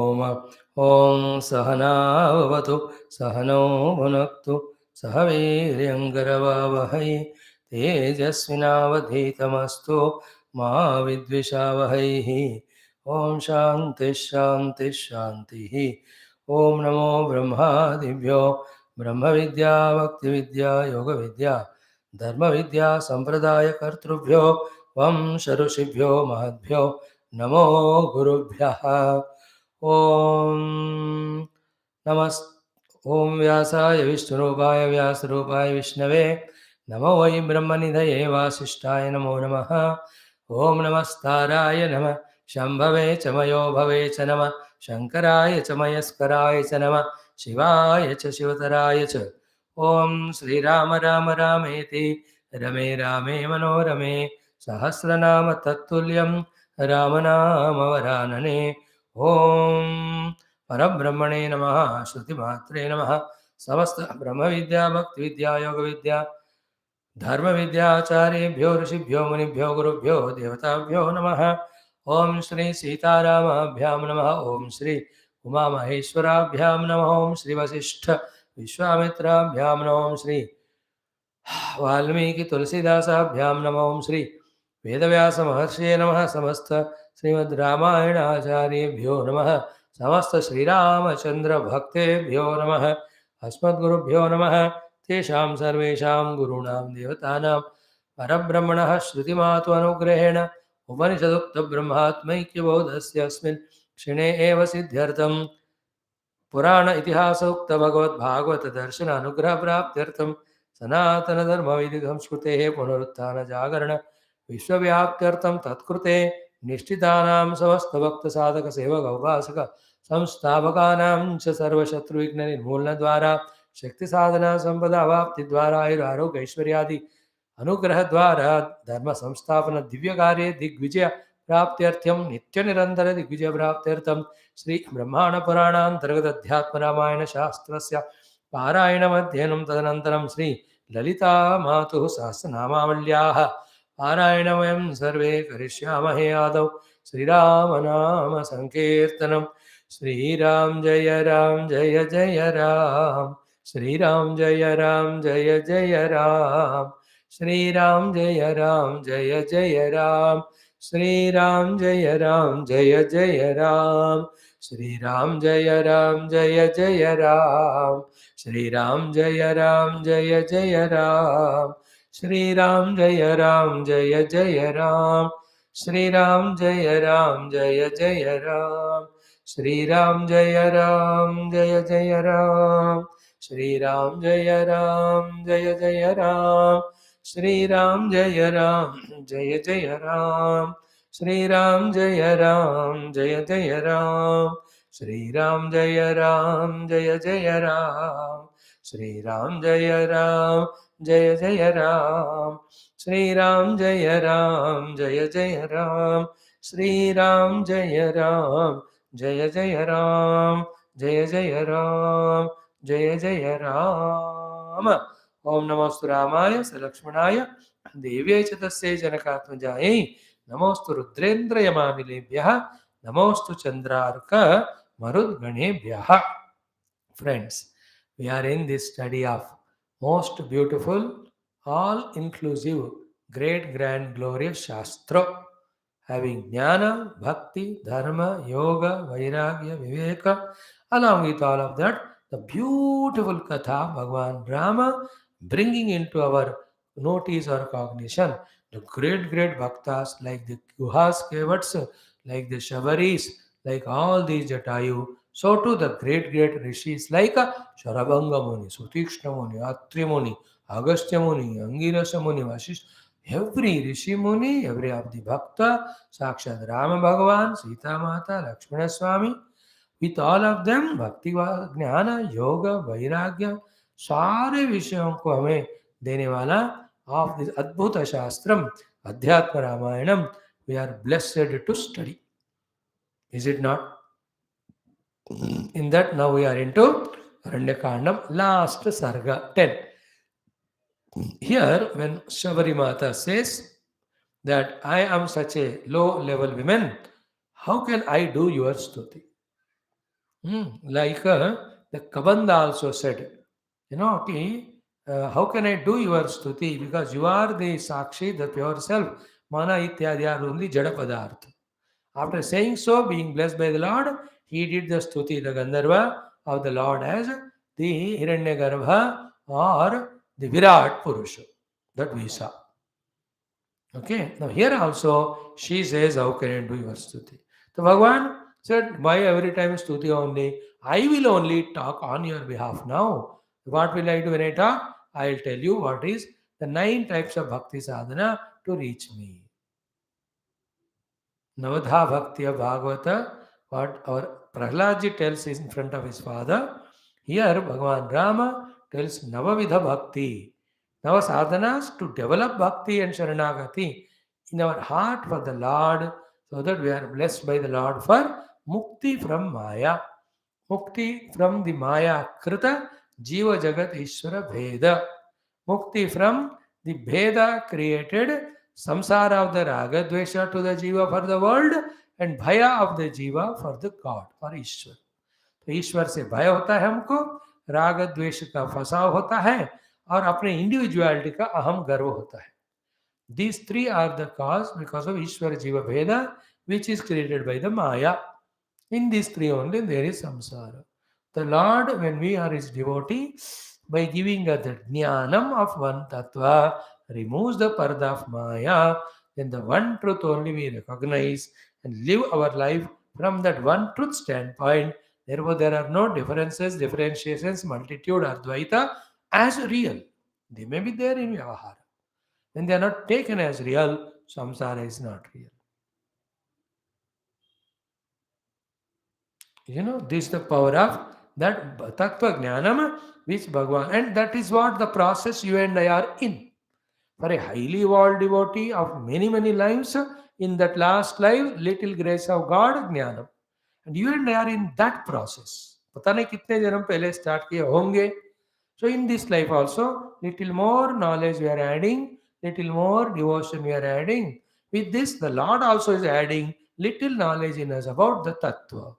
ओम ॐ सहनावतु सहनौ भुनक्तु सह वीर्यङ्करवावहै तेजस्विनावधीतमस्तु मा विद्विषावहैः। ॐ शान्तिः शान्तिः शान्तिः। ॐ नमो ब्रह्मादिभ्यो ब्रह्मविद्या भक्तिविद्या योगविद्या धर्मविद्या सम्प्रदायकर्तृभ्यो वंश ऋषिभ्यो महद्भ्यो नमो गुरुभ्यः। ओम नमस् ओम व्यासाय विष्णुरूपाय व्यासरूपाय विष्णवे नमो वै ब्रह्मनिधये वासिष्ठाय नमो नमः। ओम नमस्ताराय नमः शम्भवे च मयो भवे च नमः शङ्कराय च मयस्कराय च नमः शिवाय च शिवतराय च। ओम श्रीराम राम रामेति रमे रामे मनोरमे सहस्रनाम तत्तुल्यं रामनामवरानने। ओम परब्रह्मणे नमः श्रुतिमात्रे नमः समस्त ब्रह्म विद्या भक्ति विद्या योग विद्या धर्म विद्याचार्येभ्यो ऋषिभ्यो मुनिभ्यो गुरुभ्यो देवताभ्यो नमः। ओम श्री सीतारामाभ्यां नमः। ओम श्री उमा महेश्वराभ्यां नमः। ओम श्री वशिष्ठ विश्वामित्राभ्यां नमः। ओम श्री वाल्मीकि तुलसीदासाभ्यां नमः। ओम श्री वेदव्यास महर्षिये नमः। समस्त श्रीमद् रामायणाचार्येभ्यो नमः। समस्त श्रीरामचंद्र भक्तेभ्यो नमः। अस्मद्गुरुभ्यो नमः। तेषां सर्वेषां गुरूणां देवतानां परब्रह्मणः श्रुतिमातु अनुग्रहेण उपनिषदुक्तब्रह्मात्मैक्यबोधस्य अस्मिन् क्षणे एव सिद्ध्यर्थं पुराण इतिहासोक्त भगवद्भागवत दर्शन अनुग्रह प्राप्त्यर्थं सनातन धर्म वैदिक संस्कृतेः पुनरुत्थान जागरण विश्वव्याप्त्यर्थं तत्कृते निष्ठितानां समस्त भक्त साधक सेवक उपासक संस्थापकानां च सर्वशत्रुविघ्न निर्मूलन द्वारा शक्ति साधना संपदा वाप्ति द्वारा आयुरारोग्य ऐश्वर्यादि अनुग्रह द्वारा धर्म संस्थापन दिव्य कार्य दिग्विजय प्राप्त्यर्थम नित्य निरंतर दिग्विजय प्राप्त्यर्थम श्री ब्रह्मांड पुराणांतर्गत अध्यात्म रामायण शास्त्रस्य पारायणमध्ययनं तदनन्तरं श्री ललिता मातुः सहस्रनामावल्याः पारायणं वयं सर्वे करिष्यामहे। आदौ श्रीराम नाम संकीर्तनं। श्रीराम जय राम जय जय राम श्रीराम जय राम जय जय राम श्रीराम जय राम जय जय राम श्रीराम जय राम जय जय राम श्रीराम जय राम जय जय राम श्रीराम जय राम जय जय राम श्रीराम जय राम जय जय राम श्रीराम जय राम जय जय राम श्रीराम जय राम जय जय राम श्रीराम जय राम जय जय राम श्रीराम जय राम जय जय राम श्रीराम जय राम जय जय राम श्रीराम जय राम जय जय राम श्रीराम जय राम जय जय राम श्रीराम जय राम जय जय राम श्रीराम जय राम जय जय राम जय जय राम जय जय राम। ओम नमोस्तु रामाय सलक्ष्मणाय देव्यै च तस्यै जनकात्मजायै नमोस्तु रुद्रेन्द्रयमानिलेभ्यः नमोस्तु चंद्रार्क मरुद्गणेभ्यः। Friends, we are in this study of most beautiful, all-inclusive, great, grand, glorious Shastra, having Jnana, Bhakti, Dharma, Yoga, Vairagya, Viveka, along with all of that, the beautiful Katha, Bhagavan Rama, bringing into our notice or cognition the great, great Bhaktas like the Guhas Kevats, like the Shabaris, like all these Jatayu, so too the great, great rishis like Sharabanga Muni, Sutikshna Muni, Atri Muni, Agastya Muni, Angirasa Muni, Vashish, every Rishi Muni, every of the Bhakta, Sakshat Rama Bhagavan, Sita Mata, Lakshmana Swami, with all of them, Bhakti Jnana, Yoga, Vairagya, सारे विषयों को हमें देने वाला of this Adbhuta Shastram, Adhyatma Ramayanam, we are blessed to study. Is it not? In that, now we are into ARANYA KANDAM, last SARGA 10. Here, when SHABARI Mata says that I am such a low level woman, how can I do your stuti? The Kabanda also said, how can I do your stuti? Because you are the Sakshi, the pure self. Mana ityadi are only Jada Padartha. After saying so, being blessed by the Lord, he did the stuti, the Gandharva of the Lord as the Hiranyagarbha or the Virat Purusha that we saw. Okay, now here also she says, how can I do your stuti? So Bhagavan said, why every time stuti only? I will only talk on your behalf now. What will I do when I talk? I will tell you what is the 9 types of bhakti sadhana to reach me. Navadha Bhakti of Bhagavata, what our Prahlad tells is in front of his father. Here Bhagavan Rama tells Navavidha Bhakti. Nava sadhanas to develop bhakti and sharanagati in our heart for the Lord, so that we are blessed by the Lord for mukti from Maya. Mukti from the Maya Krita Jiva Jagat Ishvara Veda. Mukti from the Veda created samsara of the raga dvesha to the jiva for the world and bhaya of the jiva for the God, for ईश्वर. तो ईश्वर से भय होता है हमको, राग द्वेष का फसाव होता है और अपने इंडिविजुअलिटी का अहम गर्व होता है. These 3 are the cause because of Ishwara Jiva Veda, which is created by the Maya. In these 3 only there is samsara. The Lord, when we are his devotee, by giving us the jnanam of one tattva, removes the parda of Maya, then the one truth only we recognize and live our life from that one truth standpoint. Therefore, there are no differences, differentiations, multitude, Advaita as real. They may be there in Vyavahara. When they are not taken as real, samsara is not real. This is the power of that tattva jnanam, which Bhagavan, and that is what the process you and I are in. For a highly evolved devotee of many, many lives, in that last life, little grace of God, jnanam. And you and I are in that process. पता नहीं कितने जन्म पहले start किए होंगे. So in this life also, little more knowledge we are adding, little more devotion we are adding. With this, the Lord also is adding little knowledge in us about the tattva.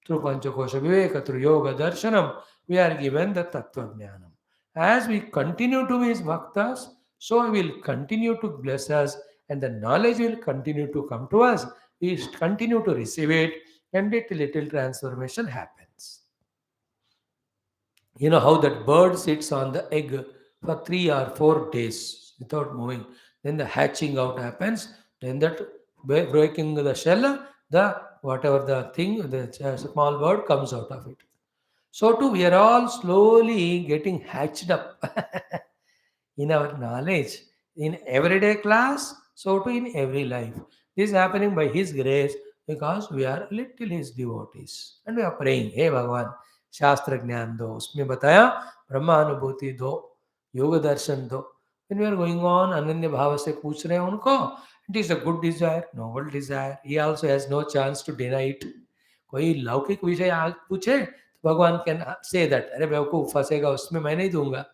Through Panchakosha Viveka, through Yoga Darshanam, we are given the Tattva Jnanam. As we continue to be his bhaktas, so he will continue to bless us and the knowledge will continue to come to us. We continue to receive it and little transformation happens. You know how that bird sits on the egg for 3 or 4 days without moving. Then the hatching out happens. Then that breaking the shell, the whatever the thing, the small bird comes out of it. So too, we are all slowly getting hatched up in our knowledge in everyday class. So too in every life. This is happening by His grace because we are little His devotees and we are praying, Hey Bhagavan, शास्त्र ज्ञान दो उसमें बताया ब्रह्मानुभूति दो योग दर्शन दो. When we are going on अनन्य भाव से पूछ रहे हैं उनको, it is a good desire, noble desire. He also has no chance to deny it. कोई लौकिक विषय आज पूछे तो भगवान कैन से दैट, अरे बेवकूफ फंसेगा उसमें, मैं नहीं दूंगा.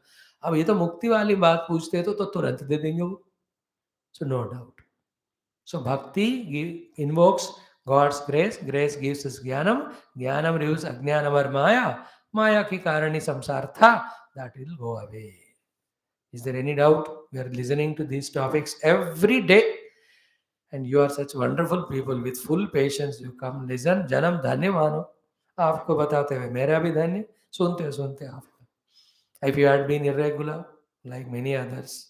अब ये तो मुक्ति वाली बात पूछते तो तुरंत दे देंगे वो. So no doubt. So bhakti invokes God's grace. Grace gives us jnanam. Jnanam removes ajnanam or maya. Maya ki karani samsartha. That will go away. Is there any doubt? We are listening to these topics every day. And you are such wonderful people with full patience. You come listen. Janam dhanya mano. आपको बताते हुए मेरा भी धन्य. सुनते सुनते आपको. If you had been irregular, like many others,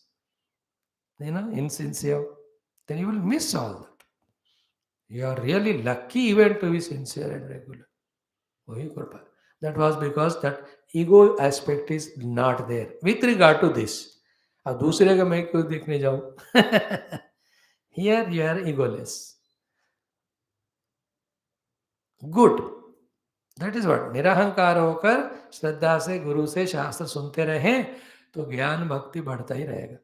insincere, then you will miss all that. You are really lucky even to be sincere and regular. वही कृपा. That was because that ego aspect is not there with regard to this. अब दूसरे का मैं क्यों देखने जाऊं? Here you are egoless. Good. That is what. निरहंकार होकर श्रद्धा से गुरु से शास्त्र सुनते रहें तो ज्ञान भक्ति बढ़ता ही रहेगा.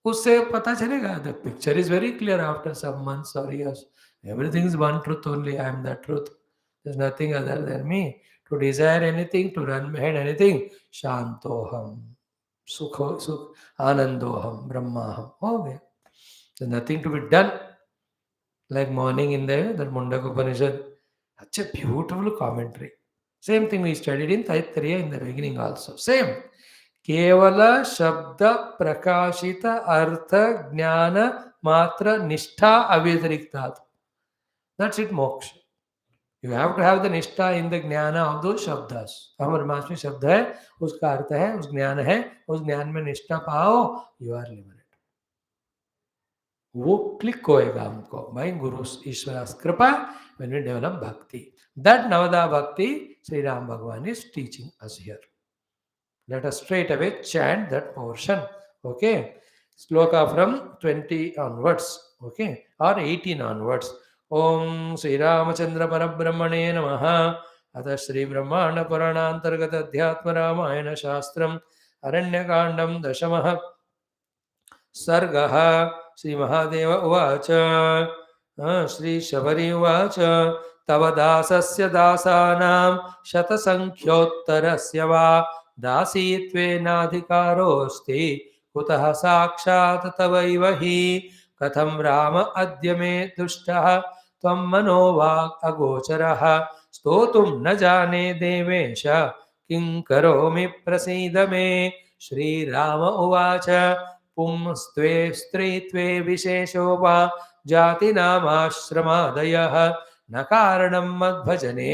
उससे पता चलेगा. The picture is very clear after some months or years. Everything is one truth only. I am the truth. There's nothing other than me. To desire anything, to run behind anything, Shantoham, Sukh, Anandoham, Brahmaham. Oh, okay. There's nothing to be done. Like morning in the Mundaka Upanishad, Such a beautiful commentary. Same thing we studied in Taittiriya in the beginning also. Same. Kevala Shabda Prakashita Artha Jnana Matra Nishtha Avyatarikthat. That's it, moksha. You have to have the निष्ठा in the ज्ञान of those शब्दास. हम ब्रह्मास्मि शब्द है, उसका अर्थ है, उस ज्ञान है, उस ज्ञान में निष्ठा पाओ, you are liberated. वो क्लिक होएगा हमको by Guru's Ishvara's कृपा when we develop bhakti. That Navadha bhakti Sri Ram Bhagwan is teaching us here. Let us straight away chant that portion. Okay. Sloka from 20 onwards. Okay. Or 18 onwards. Om Sri Ramachandra Parabrahmane Namaha. Atha Shri Brahmaanda Puranantargata Adhyatma Ramayana Shastram Aranya Kandam Dashamaha SARGA Sri Mahadeva Uvacha Sri Shabari Uvacha Tavadasasya Dasanam Shatasankhyottarasyava va दासीत्वेनाधिकारोऽस्ति कुतः साक्षात् तवैव हि कथं राम अद्य मे दुष्टः त्वं मनो वाक् अगोचरः स्तोतुं न जाने देवेश किं करोमि प्रसीद मे श्रीराम उवाच पुंस्त्वे स्त्रीत्वे विशेषो वा जातिनामाश्रमादयः न कारणं मद्भजने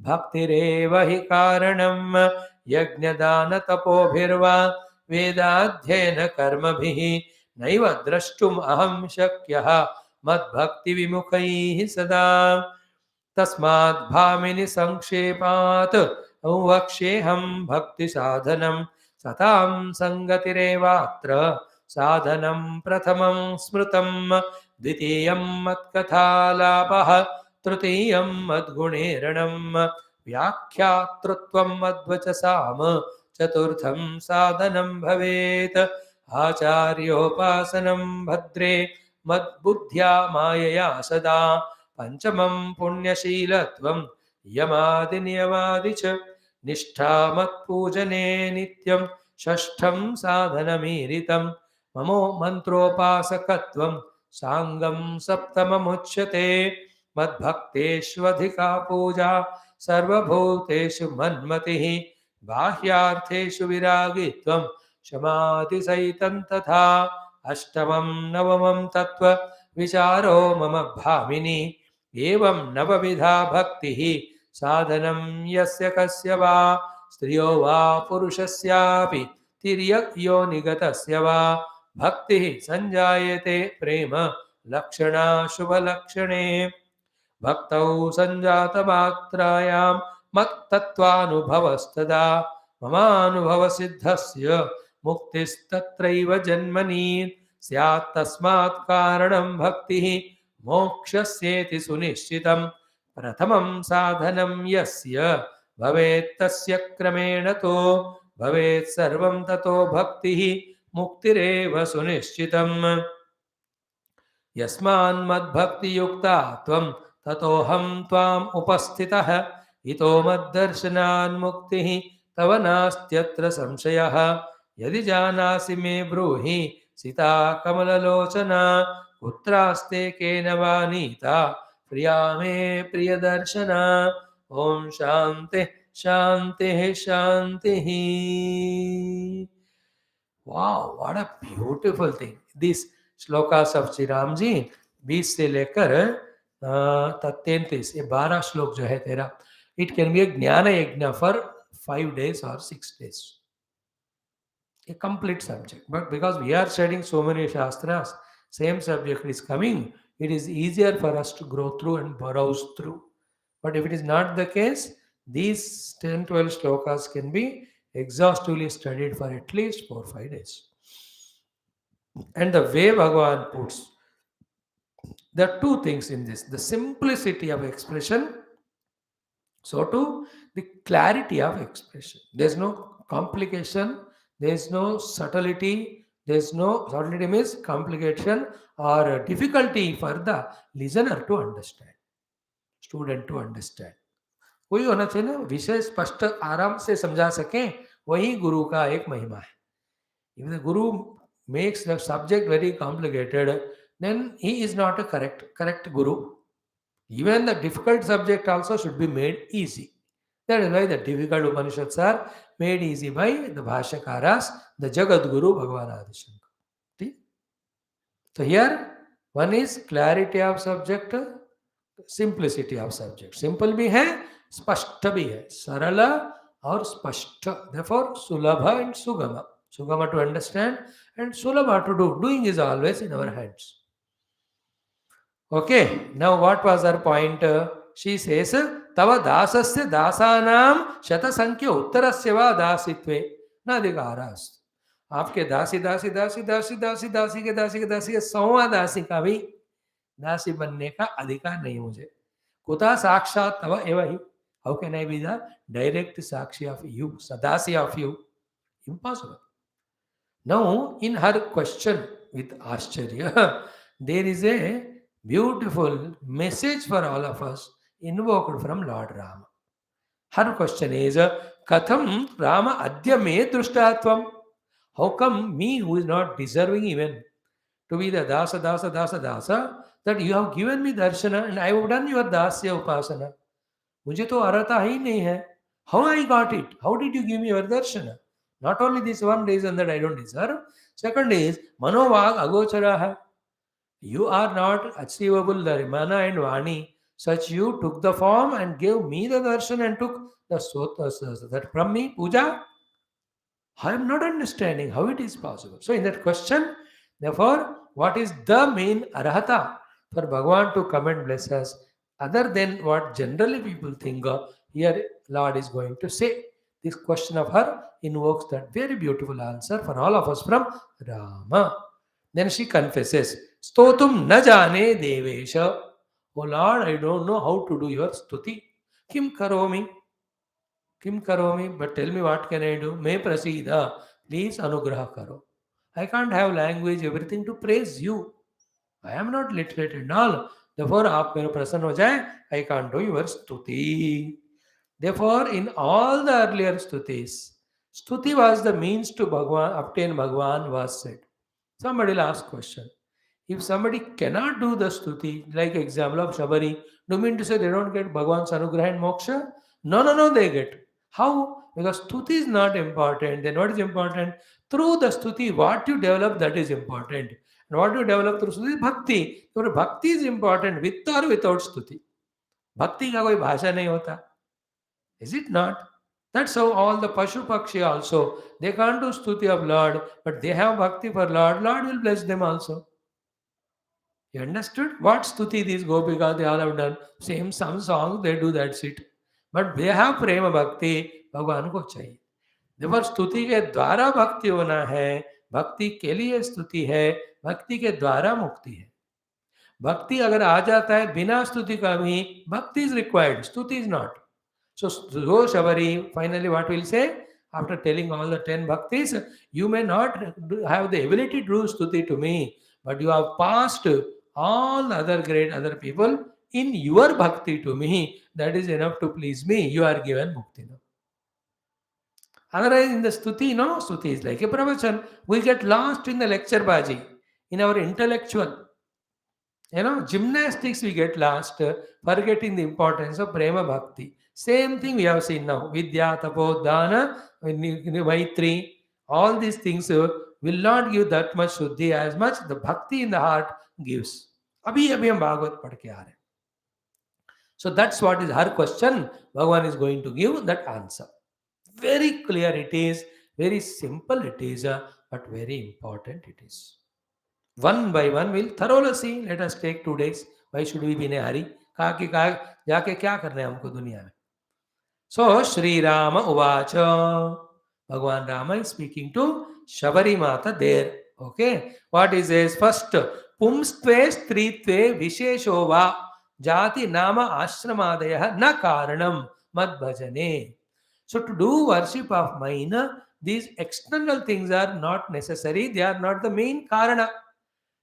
भक्तिरेव हि कारणम् यज्ञदान तपोभिर्वा वेदाध्ययन कर्मभिः नैव द्रष्टुम् अहं शक्यः मद्भक्तिविमुखैः सदा तस्मात् भामिनि संक्षेपात् वक्ष्येऽहं भक्तिसाधनं सतां संगतिरेवात्र साधनं प्रथमं स्मृतं द्वितीयं मत्कथालापः तृतीयं मद्गुणेरणं व्याख्यातृत्वं मद्वचसाम चतुर्थं साधनं भवेत् आचार्योपासनं भद्रे मद्बुद्ध्या मायया सदा पंचमं पुण्यशीलत्वं यमादिनियमादि च निष्ठा मत्पूजने नित्यं षष्ठं साधनमीरितं ममो मन्त्रोपासकत्वं साङ्गं सप्तममुच्यते मद्भक्तेष्वधिका पूजा सर्वभूतेषु मन्मतिः बाह्यार्थेषु विरागित्वं समाधिसहितं तथा अष्टमं नवमं तत्त्व विचारो मम भामिनी एवं नवविधा भक्तिः साधनं यस्य कस्य वा स्त्रियो वा पुरुषस्यापि तिर्यक्योनिगतस्य वा भक्तिः संजायते प्रेम लक्षणा शुभलक्षणे भक्तौ संजातमात्रायां मत्तत्त्वानुभवस्तदा ममानुभवसिद्धस्य मुक्तिस्तत्रैव जन्मनि स्यात् तस्मात् कारणं भक्तिः मोक्षस्येति सुनिश्चितं प्रथमं साधनं यस्य भवेत् तस्य क्रमेण तो भवेत् सर्वं ततो भक्तिः मुक्तिरेव सुनिश्चितम् यस्मान्मद्भक्तियुक्ता त्वं ततोऽहं त्वाम् उपस्थितः इतो मद्दर्शनान्मुक्तिः तव नास्त्यत्र संशयः यदि जानासि मे ब्रूहि सीता कमललोचना कुत्रास्ते केन वा नीता प्रिया मे प्रियदर्शना ओम शांति शांति शांति wow what a beautiful thing this श्लोकास ऑफ श्री राम जी 20 से लेकर 33 ये 12 श्लोक जो है तेरा इट कैन बी अ ज्ञान यज्ञ for 5 days or 6 days a complete subject but because we are studying so many shastras same subject is coming it is easier for us to grow through and browse through but if it is not the case these 10-12 shlokas can be exhaustively studied for at least 4-5 days and the way Bhagavan puts there are two things in this the simplicity of expression so too the clarity of expression there's no complication there's no subtlety there's no subtlety means complication or difficulty for the listener to understand student to understand वही होना चाहिए ना विषय स्पष्ट आराम से समझा सके वही गुरु का एक महिमा है if the guru makes the subject very complicated then he is not a correct guru Even the difficult subject also should be made easy. That is why the difficult Upanishads are made easy by the Bhashakaras, the Jagat Guru Bhagavan Adi Shankar. See? So here, one is clarity of subject, simplicity of subject. Simple भी है, स्पष्ट भी है, सरल और स्पष्ट. Therefore, sulabha and sugama. Sugama to understand and sulabha to do. Doing is always in our hands. Okay, now what was her point? She says, Tava dasasya dasanam shata sankhya uttarasya va dasitve na adhikaras. आपके दासी दासी दासी दासी दासी दासी के दासी के दासी के 100वां दासी का भी दासी बनने का अधिकार नहीं मुझे. कुता साक्षात तव एव ही. How can I be the direct sakshi of you, sadasi of you? Impossible. Now, in her question with Ashcharya, there is a beautiful message for all of us invoked from Lord Rama. Her question is, Katham Rama Adya me drushtatvam? How come me, who is not deserving even to be the dasa, dasa, dasa, dasa, that you have given me darshana and I have done your dasya upasana? मुझे तो अर्हता ही नहीं है. How I got it? How did you give me your darshana? Not only this one reason that I don't deserve. Second is, manovag agocharaha. You are not achievable, the Ramana and Vani. Such you took the form and gave me the darshan and took the sotas that from me, puja. I am not understanding how it is possible. So in that question, therefore, what is the main arahata for Bhagavan to come and bless us, other than what generally people think? Here Lord is going to say. This question of her invokes that very beautiful answer for all of us from Rama. Then she confesses, Stotum na jane devesha. Oh Lord, I don't know how to do your stuti. Kim karomi? Kim karomi? But tell me what can I do? Me prasida. Please anugraha karo. I can't have language, everything to praise you. I am not literate and all. Therefore, आप मेरे प्रसन्न हो जाए, I can't do your stuti. Therefore, in all the earlier stutis, stuti was the means to Bhagwan, obtain Bhagwan was said. Somebody will ask question. If somebody cannot do the stuti, like example of Shabari, do you mean to say they don't get Bhagwan's anugraha and moksha? No, they get. How? Because stuti is not important. Then what is important? Through the stuti, what you develop, that is important. And what you develop through stuti is bhakti. So bhakti is important with or without stuti. Bhakti का कोई भाषा नहीं होता. Is it not? That's how all the Pashu Pakshi also, they can't do stuti of Lord, but they have bhakti for Lord. Lord will bless them also. You understood? What stuti these Gopika, they all have done. Same some songs, they do that's it. But they have prema bhakti, भगवान को चाहिए. Therefore, स्तुति के द्वारा भक्ति होना है, भक्ति के लिए स्तुति है, भक्ति के द्वारा मुक्ति है. भक्ति अगर आ जाता है बिना स्तुति का भी, भक्ति is required, स्तुति is not. So, Shabari, finally what will say? After telling all the 10 bhaktis, you may not have the ability to do stuti to me, but you have passed all other great other people in your bhakti to me. That is enough to please me. You are given mukti. No? Otherwise, in the stuti, no, stuti is like a pravachan. We get lost in the lecture baji, in our intellectual. Gymnastics we get lost, forgetting the importance of prema bhakti. Same thing we have seen now. Vidya, tapo, dana, maitri, all these things will not give that much shuddhi as much the bhakti in the heart gives. Abhi hum Bhagavad padh ke aa rahe. So that's what is her question. Bhagavan is going to give that answer. Very clear it is, very simple it is, but very important it is. One by one we'll thoroughly see. Let us take 2 days. Why should we be in a hurry? कहा जाके क्या करना है हमको दुनिया में. So Shri Rama Uvacha. Bhagwan Rama is speaking to Shabari Mata there. Okay. What is this? First, Pumstve Stritve Visheshova Jati Nama Ashramadaya Na Karanam Mad Bhajane. So to do worship of mine, these external things are not necessary. They are not the main karana.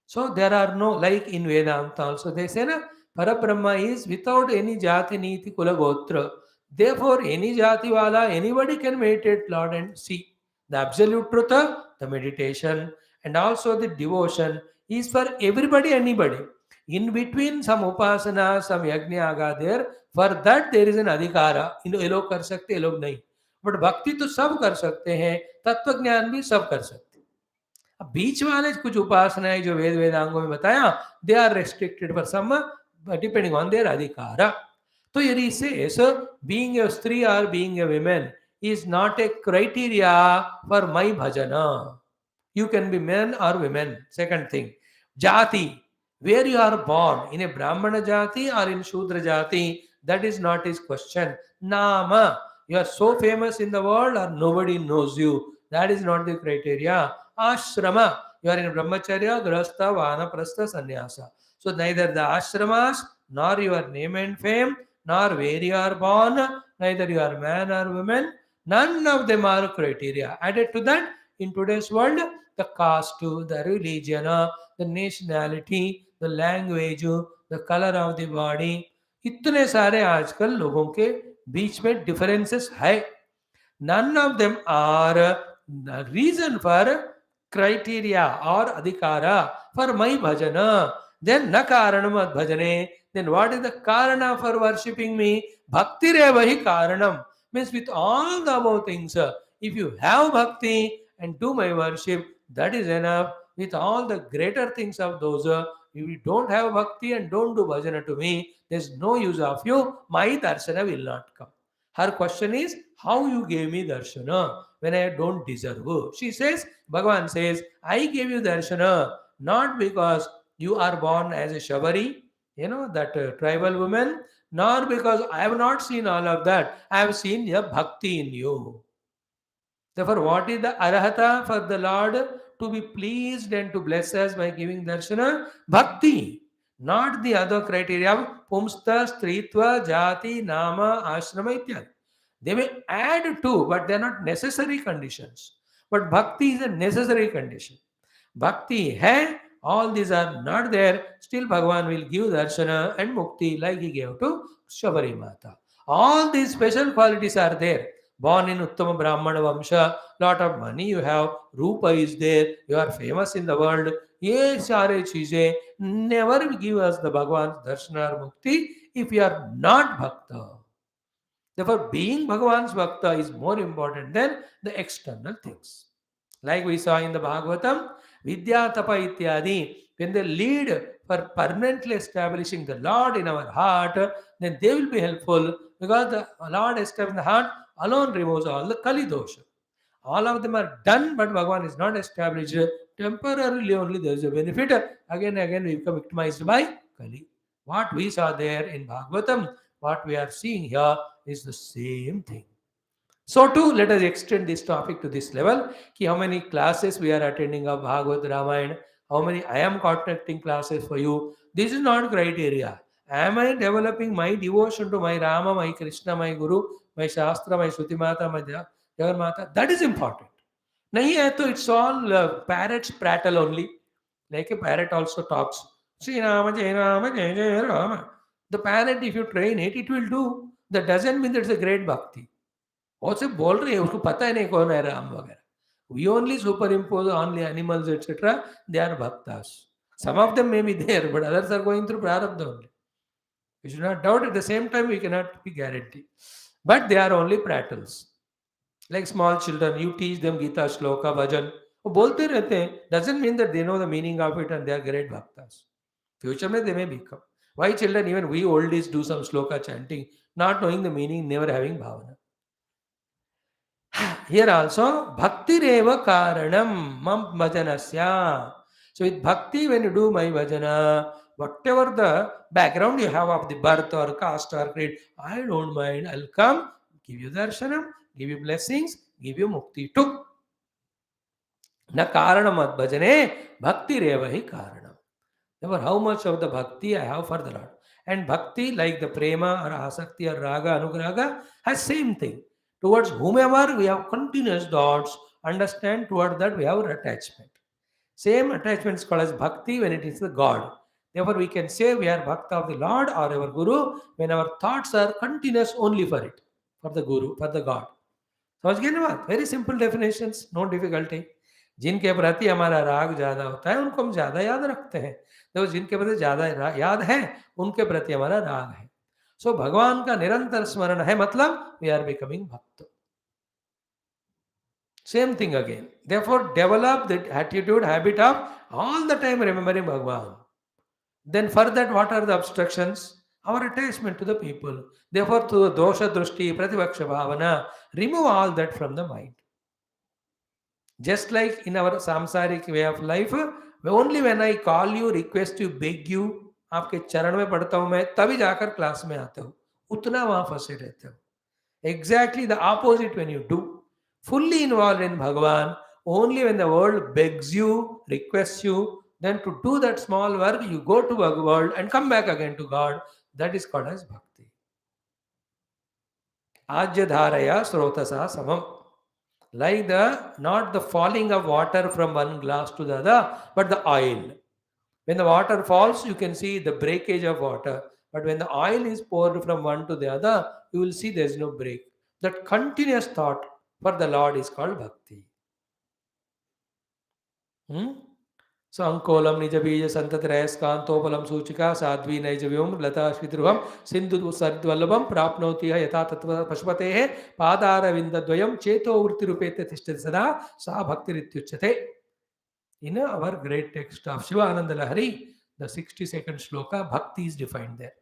So there are no, like in Vedanta also, they say, na, Parabrahma is without any jati, niti, kula, gotra. Therefore, any jati wala, anybody can meditate Lord and see. The absolute truth, the meditation, and also the devotion is for everybody, anybody. In between some upasana, some yajna are there. For that there is an adhikara. ये लोग कर सकते, ये लोग नहीं. But भक्ति तो सब कर सकते हैं, तत्व ज्ञान भी सब कर सकते हैं. अब बीच वाले कुछ उपासनाएं जो वेद वेदांगों में बताया, they are restricted for some depending on their adhikar. तो यदि says being a स्त्री or being a woman is not a criteria for my bhajana. You can be men or women. Second thing, jati, where you are born, in a Brahmana jati or in Shudra jati, that is not his question. Nama, you are so famous in the world or nobody knows you. That is not the criteria. Ashrama, you are in Brahmacharya, Grahastha, Vanaprastha, Sannyasa. So neither the ashramas, nor your name and fame, nor where you are born, neither you are man or woman, none of them are criteria. Added to that, in today's world, the caste, the religion, the nationality, the language, the color of the body, इतने सारे आजकल लोगों के बीच में differences है. None of them are the reason for criteria or adhikara for my bhajana. Then na karanam bhajane. Then what is the karana for worshipping me? Bhakti revahi karanam. Means with all the above things, if you have bhakti and do my worship, that is enough. With all the greater things of those, if you don't have bhakti and don't do bhajana to me, there's no use of you. My darshana will not come. Her question is, how you gave me darshana when I don't deserve? She says, Bhagavan says, I gave you darshana not because you are born as a Shabari, that tribal woman, nor because I have not seen all of that. I have seen the bhakti in you. Therefore, what is the arahata for the Lord to be pleased and to bless us by giving darshana? Bhakti, not the other criteria of pumsta, stritva, jati, nama, ashrama, ityad. They may add to, but they are not necessary conditions. But bhakti is a necessary condition. Bhakti hai, all these are not there, still Bhagavan will give darshana and mukti like he gave to Shabari Mata. All these special qualities are there. Born in Uttama Brahmana Vamsha, lot of money you have, Rupa is there, you are famous in the world. Ye sare cheeze never give us the Bhagavan's darshana or mukti if you are not bhakta. Therefore, being Bhagavan's bhakta is more important than the external things. Like we saw in the Bhagavatam, Vidya Tapa Ityadi, when they lead for permanently establishing the Lord in our heart, then they will be helpful because the Lord established in the heart alone removes all the Kali dosha. All of them are done, but Bhagavan is not established. Temporarily only there is a benefit. Again and again we become victimized by Kali. What we saw there in Bhagavatam, what we are seeing here is the same thing. So too, let us extend this topic to this level. How many classes we are attending of Bhagavad Ramayana, how many I am contacting classes for you. This is not criteria. Am I developing my devotion to my Rama, my Krishna, my Guru, my Shastra, my Shruti Mata, my Jagan Mata? That is important. Nahi hai to it's all parrots prattle only. Like a parrot also talks. Sri Rama, Jai Rama, Jai Jai Rama. The parrot, if you train it, it will do. That doesn't mean that it's a great bhakti. और से बोल रही है उसको पता ही नहीं कौन है राम वगैरह. We only superimpose on the animals etc. They are bhaktas. Some of them may be there, but others are going through prarabdha only. We should not doubt. At the same time, we cannot be guaranteed. But they are only prattles. Like small children, you teach them Gita, Shloka, Bhajan. वो बोलते रहते हैं. Doesn't mean that they know the meaning of it and they are great bhaktas. Future में they may become. Why children, even we oldies do some Shloka chanting, not knowing the meaning, never having bhavana. Here also, bhakti reva karanam mam bhajanasya. So with bhakti, when you do my bhajana, whatever the background you have of the birth or caste or creed, I don't mind. I'll come, give you darshanam, give you blessings, give you mukti too. Na karanam bhajane, bhakti reva hi karanam. Therefore, how much of the bhakti I have for the Lord. And bhakti, like the prema or asakti or raga, anugraga, has same thing. Towards whomever we have continuous thoughts, understand toward that we have attachment. Same attachment is called as bhakti when it is the God. Therefore, we can say we are bhakta of the Lord or our Guru when our thoughts are continuous only for it, for the Guru, for the God. So again, very simple definitions, no difficulty. जिनके प्रति हमारा राग ज्यादा होता है उनको हम ज्यादा याद रखते हैं, तो जिनके प्रति ज्यादा याद है उनके प्रति हमारा राग है। सो भगवान का निरंतर स्मरण है, मतलब वी आर बिकमिंग भक्त। Same thing again. Therefore, develop the attitude, habit of all the time remembering Bhagavan. Then for that, what are the obstructions? Our attachment to the people. Therefore, to the dosha drushti, prativaksha bhavana, remove all that from the mind. Just like in our samsaric way of life, only when I call you, request you, beg you, आपके चरण में पढ़ता हूं मैं, तभी जाकर class में आते हो, उतना वहां फंसे रहते हो. Exactly the opposite when you do. Fully involved in Bhagavan, only when the world begs you, requests you, then to do that small work, you go to the world and come back again to God. That is called as bhakti. Ajyadharaya srotasa samam. Like not the falling of water from one glass to the other, but the oil. When the water falls, you can see the breakage of water. But when the oil is poured from one to the other, you will see there is no break. That continuous thought for the Lord is called bhakti. So Ankolam Nija Bija Santatrayas Kantopalam Suchika Sadvi Naijavim Lata Shvidruvam Sindhu Sardvalabam Prapnotiya Yata Tattva Pashpatehe Padara Vindadvayam Cheto Urtirupete Tishtat Sada Sa Bhakti Rityuchate. In our great text of Shiva Ananda Lahari, the 62nd shloka, bhakti is defined there.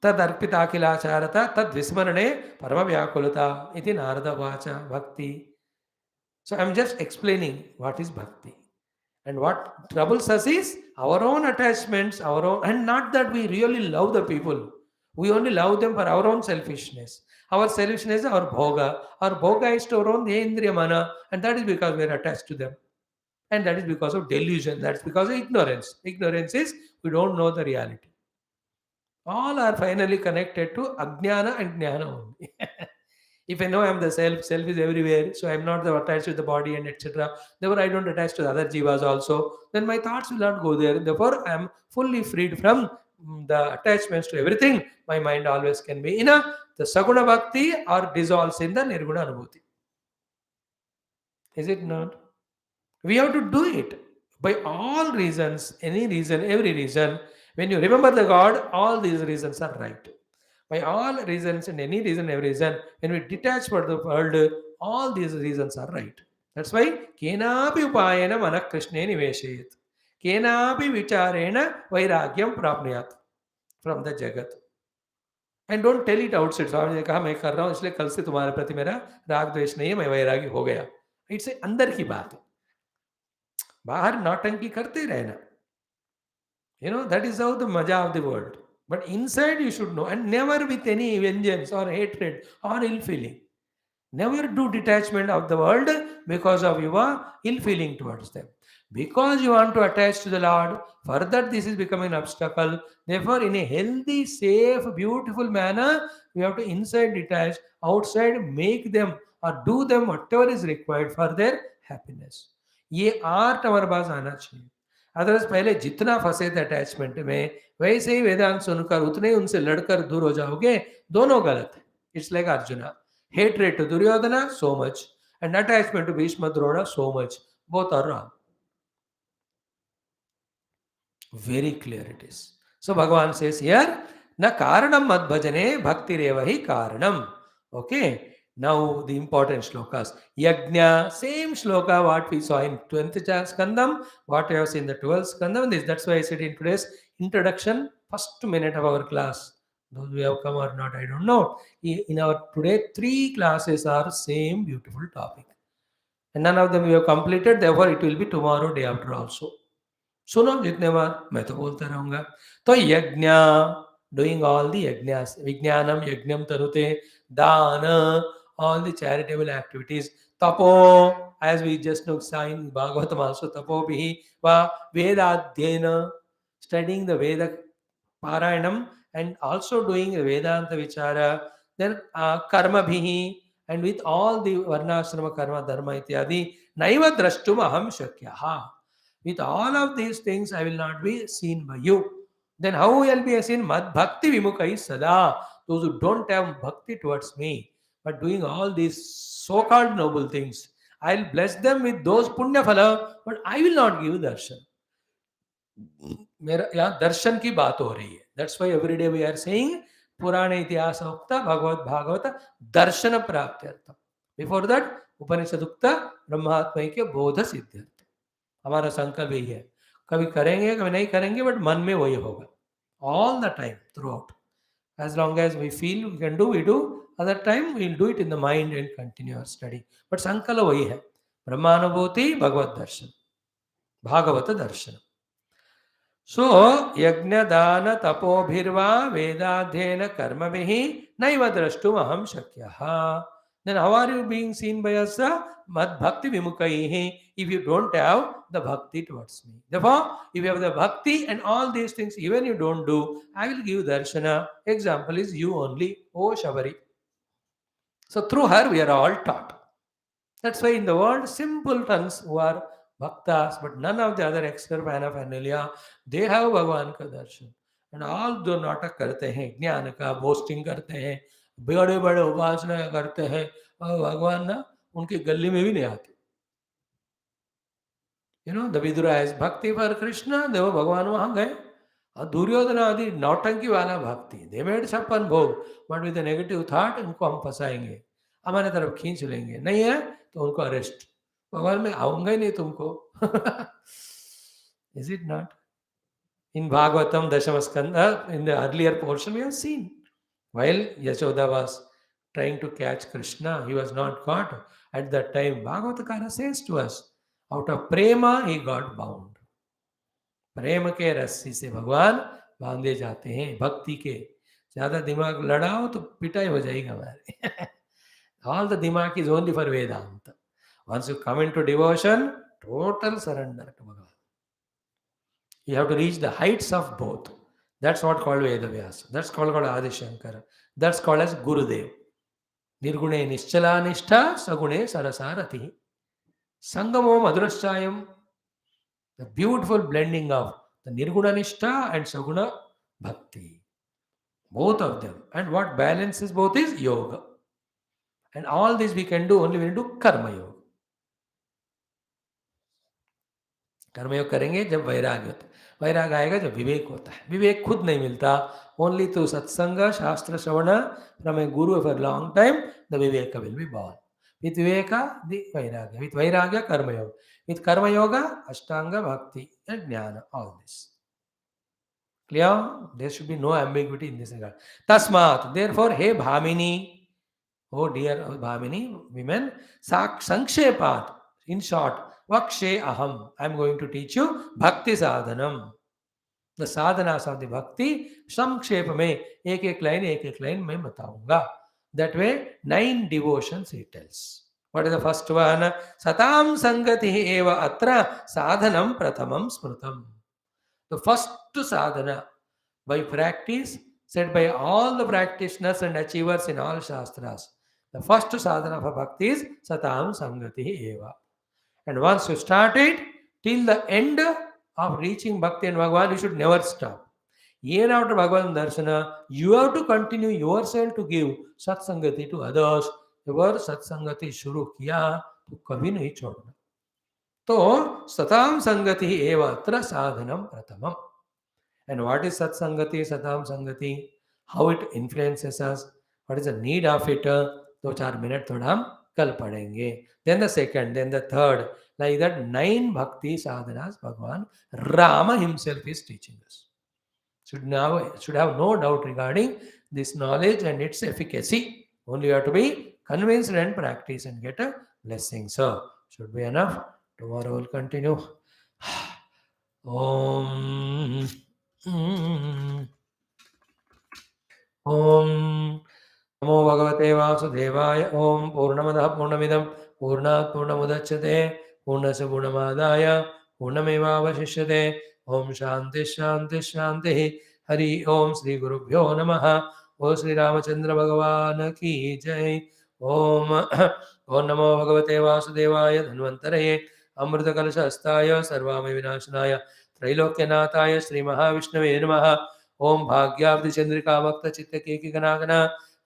Tad arpita kilacharata tad vismarane paramavyakulata iti narada vacha bhakti. So I am just explaining what is bhakti. And what troubles us is our own attachments, our own, and not that we really love the people. We only love them for our own selfishness. Our selfishness is our bhoga. Our bhoga is to our own indriya mana, and that is because we are attached to them. And that is because of delusion. That's because of ignorance. Ignorance is we don't know the reality. All are finally connected to ajnana and jnana only. If I know I am the self, self is everywhere, so I am not attached to the body and etc. Therefore, I don't attach to the other jivas also. Then my thoughts will not go there. Therefore, I am fully freed from the attachments to everything. My mind always can be in the saguna bhakti or dissolves in the nirguna anubhuti. Is it not? We have to do it by all reasons, any reason, every reason. When you remember the God, all these reasons are right. By all reasons and any reason, every reason, when we detach from the world, all these reasons are right. That's why kenapi upayena manak krishne niveshayet. Kenapi vicharena vairagyam prapnuyat from the jagat. And don't tell it outside. स्वामी ने कहा मैं कर रहा हूँ इसलिए कल से तुम्हारे प्रति मेरा राग द्वेष नहीं है, मैं वैरागी हो गया. इट्स अंदर की बात है. बाहर नौटंकी करते रहना. That is how the maja of the world. But inside you should know, and never with any vengeance or hatred or ill feeling. Never do detachment of the world because of your ill feeling towards them. Because you want to attach to the Lord, further this is becoming an obstacle. Therefore, in a healthy, safe, beautiful manner, we have to inside detach, outside make them or do them whatever is required for their happiness. ये art हमारे पास आना चाहिए. Otherwise पहले जितना फंसे थे attachment में, वैसे ही वेदांत सुनकर उतने ही उनसे लड़कर दूर हो जाओगे. दोनों गलत है. It's like arjuna. Hatred to Duryodhana, so much. And attachment to Bhishma Drona, so much. Both are wrong. Very clear it is. So Bhagavan says here, na karanam mad bhajane bhakti revahi karanam. Okay. Now the important shlokas. Yajna, same shloka what we saw in 20th Kandam, what I was in the 12th Kandam. That's why I said in today's introduction, first minute of our class. Those who have come or not, I don't know. In our today, 3 classes are same beautiful topic. And none of them we have completed, therefore it will be tomorrow, day after also. सुनो जितने बार मैं तो बोलता रहूंगा. तो यज्ञ, doing all the yajnas, vijnanam yajnam tarute, dana, all the charitable activities, tapo, as we just know in Bhagavatam also, tapo bihi, va vedadhyena, studying the Veda Parayanam and also doing the Vedanta Vichara, then karma bhihi, and with all the varnashrama karma dharma ityadi, naiva drashtum aham shakyaha. With all of these things, I will not be seen by you. Then how will be seen? Mad bhakti vimukai sada. Those who don't have bhakti towards me. but doing all these so-called noble things. I'll bless them with those punya phala, but I will not give darshan. मेरा यहाँ दर्शन की बात हो रही है. That's why every day we are saying पुराण इतिहास उक्ता भगवत भागवत दर्शन प्राप्त्यर्थम. Before that उपनिषद उक्ता ब्रह्मात्मा के बोध सिद्ध्यर्थ. हमारा संकल्प यही है. कभी करेंगे कभी नहीं करेंगे, बट मन में वही होगा all the time throughout. As long as we feel we can do, we do. Other time we will do it in the mind and continue our study. But संकल्प वही है. ब्रह्मानुभूति भगवत दर्शन भागवत दर्शन. So, yajna dana tapobhirva vedadhyena karmavihi naiva drashtum aham shakyaha. Then how are you being seen by us? Mad bhakti vimukaihi. If you don't have the bhakti towards me. Therefore, if you have the bhakti and all these things, even you don't do, I will give darshana. Example is you only, O Shabari. So through her we are all taught. That's why in the world, simple tongues who are bhaktas, but none of the other extra paraphernalia, they have भगवान का दर्शन. And all जो नाटक करते हैं, ज्ञान का boasting करते हैं, बड़े बड़े उपासना करते हैं, और भगवान ना उनकी गली में भी नहीं आते. You know, the Vidura has bhakti for Krishna, देव भगवान वहाँ गए. और दुर्योधन आदि नौटंकी वाला भक्ति, they made छप्पन भोग, but with a negative thought, इनको हम फंसाएंगे, हमारे तरफ खींच लेंगे, नहीं है तो उनको अरेस्ट. भगवान में आऊंगा ही नहीं तुमको. Is it not? In Bhagavatam Dashama Skanda, in the earlier portion we have seen, while Yashoda was trying to catch Krishna, he was not caught. At that time, Bhagavatakara says to us, out of prema he got bound. प्रेम के रस्सी से भगवान बांधे जाते हैं. भक्ति के ज्यादा दिमाग लड़ाओ तो पिटाई हो जाएगी हमारी. All the dimag is only for Vedanta. Once you come into devotion, total surrender to Bhagavan. You have to reach the heights of both. That's what called Veda Vyasa. That's called Adi Shankara. That's called as Gurudev. Nirgune Nischala Nishtha Sagune Sarasarati. Sangamo Madhuraschayam. The beautiful blending of the Nirguna Nishtha and Saguna Bhakti. Both of them. And what balances both is yoga. And all this we can do only when we do Karma Yoga. कर्मयोग करेंगे जब वैराग्य होता है. वैराग्य आएगा जब विवेक होता है. विवेक खुद नहीं मिलता. ओनली थ्रू सत्संग शास्त्र श्रवण from a guru for long time the viveka will be born. With viveka the vairagya, with vairagya karmayoga, with karmayoga ashtanga bhakti and jnana. All this clear. There should be no ambiguity in this regard. तस्मात् देयरफॉर हे भामिनी, ओ डियर भामिनी विमेन, संक्षेपात्, in short, Vakshe aham. I am going to teach you Bhakti Sadhanam. The sadhanas of the Bhakti, Samkshepa mein, ek line mein bataunga. That way, 9 devotions he tells. What is the first one? Satam Sangati eva atra sadhanam prathamam smrutam. The first sadhana by practice, said by all the practitioners and achievers in all Shastras. The first sadhana for Bhakti is Satam Sangati eva. And once you start it, till the end of reaching Bhakti and Bhagavan, you should never stop. Even after Bhagavan Darshana, you have to continue yourself to give Satsangati to others. Your Satsangati shuru kiya, to kabhi nahi chhodna. So, Satam Sangati eva atra sadhanam pratamam. And what is Satsangati, Satam Sangati? How it influences us? What is the need of it? 2-4 minutes thoda hum kal padenge. Then the second, then the third. Like that, 9 bhakti sadhanas Bhagavan Rama himself is teaching us. Should have no doubt regarding this knowledge and its efficacy. Only you have to be convinced and practice and get a blessing. So, should be enough. Tomorrow we'll continue. Om. Om. Namo Bhagavate Vasudevaya. Om Purnamadah Purnamidam Purnat Purnamudachyate Purnasya Purnamadaya Purnamevavashishyate. Om Shanti Shanti Shanti. Hari Om Sri Gurubhyo Namaha. O Sri Ramachandra Bhagavan Ki Jai. Om Namo Bhagavate Vasudevaya Dhanvantaraye Amrita Kalashastaya Sarvame Vinashanaya Trailokyanataya Sri Mahavishnave Namaha. Om Bhagyabdi Chandrika Bhakta Chitta Keki Ganagana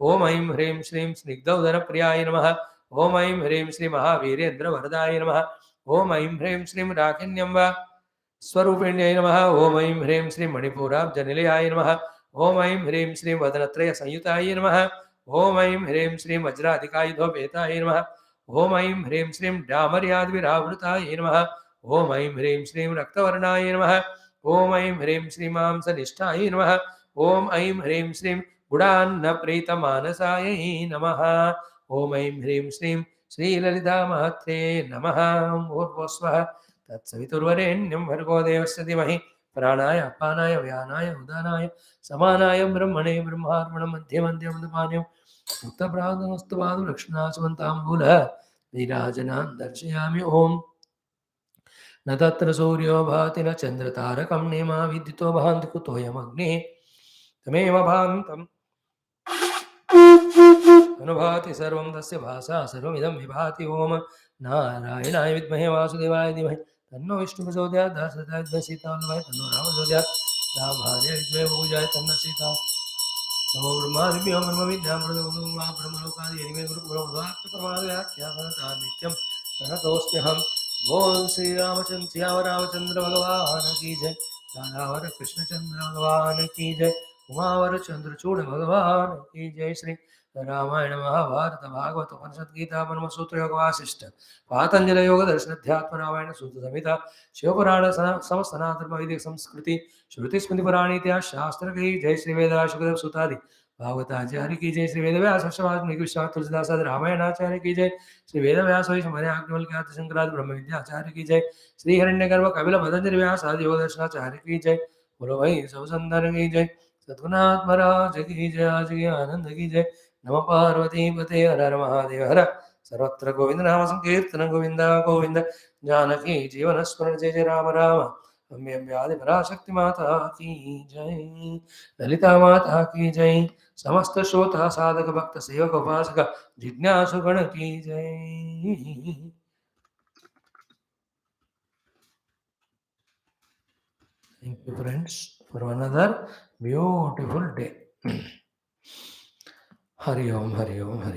ओम ऐं ह्रीं श्रीं स्निग्धौदरप्रियाय नमः। ओम ऐं ह्रीं श्री महावीरेन्द्रवरदाय नमः। ओम ऐं ह्रीं श्रीं राकिन्यम्ब स्वरूपिण्यै नमः। ओम ऐं ह्रीं श्रीं मणिपुराब्जनिलयाय नमः। ओम ऐं ह्रीं श्रीं वदनत्रयसंयुताय नमः। ओम ऐं ह्रीं श्रीं वज्राधिकायुधोपेताय नमः। ओम ऐं ह्रीं श्रीं डामर्याद्विरावृताय नमः। ओम ऐं ह्रीं श्रीं रक्तवर्णाय नमः। ओम ऐं ह्रीं श्रीं मांसनिष्ठाय नमः। ओम ऐं ह्रीं श्रीं गुडान्नप्रीतमानसायै नमः। ओम ऐं ह्रीं श्रीं श्रीललितामात्रे नमः। ऊर्ध्वस्वः तत्सवितुर्वरेण्यं भर्गो देवस्य धीमहि प्राणाय अपानाय व्यानाय उदानाय समानाय ब्रह्मणे ब्रह्मार्पणं मध्यमन्त्यमन्दपान्यं मुक्तप्रादमस्तु पादलक्ष्मणासुमन्ताम्बूलः नीराजनान् दर्शयामि। ओम् न तत्र सूर्यो भाति न चन्द्रतारकं नेमा विद्युतो भान्ति कुतोऽयमग्निः तमेव भान्तम् अनुभाति सर्वं तस्य भासा सर्वमिदं विभाति। ओम नारायणाय विद्महे वासुदेवाय धीमहि तन्नो विष्णुप्रचोदयात् दासरथाय विद्महे सीतावल्लभाय तन्नो रामप्रचोदयात् रामभार्याय विद्महे पूजाय तन्नो सीता नमो ब्रह्मादिभ्यो ब्रह्मविद्यां ब्रह्मलोकादि गुरुप्रमादयाख्याता नित्यं प्रणतोऽस्म्यहं। बोल श्री रामचंद्र सियाव रामचंद्र भगवान की जय। राधावर कृष्णचंद्र भगवान की जय। उमावर चंद्रचूड़ भगवान की जय। श्री रामायण महाभारत भागवत उपनिषद गीता ब्रह्म सूत्र योग वासिष्ठ पातंजल योग दर्शन अध्यात्म रामायण सूत्र संहिता शिवपुराण समस्त सनातन वैदिक संस्कृति श्रुति स्मृति पुराण इतिहास शास्त्र की जय। श्री वेद शुक्रदेव सुतादि भागवताचार्य की जय। श्री वेद व्यास विश्वनाथ तुलसीदास रामायणाचार्य की जय। श्री वेद व्यास शंकराचार्य ब्रह्म विद्याचार्य की जय। श्री हिरण्यगर्भ कपिल पतंजलि व्यास आदि योग दर्शनाचार्य की जय। बोलो भाई सब संतान की जय। सद्गुरुनाथ महाराज की जय। आज की आनंद की जय। नमः पार्वती पते हर हर महादेव हर। सर्वत्र गोविंद नाम संकीर्तन गोविंद गोविंद जानकी जीवन स्मरण जय जय राम राम। अम्बे अम्बे आदि पराशक्ति माता की जय। ललिता माता की जय। समस्त श्रोता साधक भक्त सेवक उपासक जिज्ञासु गण की जय। Thank you friends for another beautiful day. Hari Om, Hari Om, Hari Om.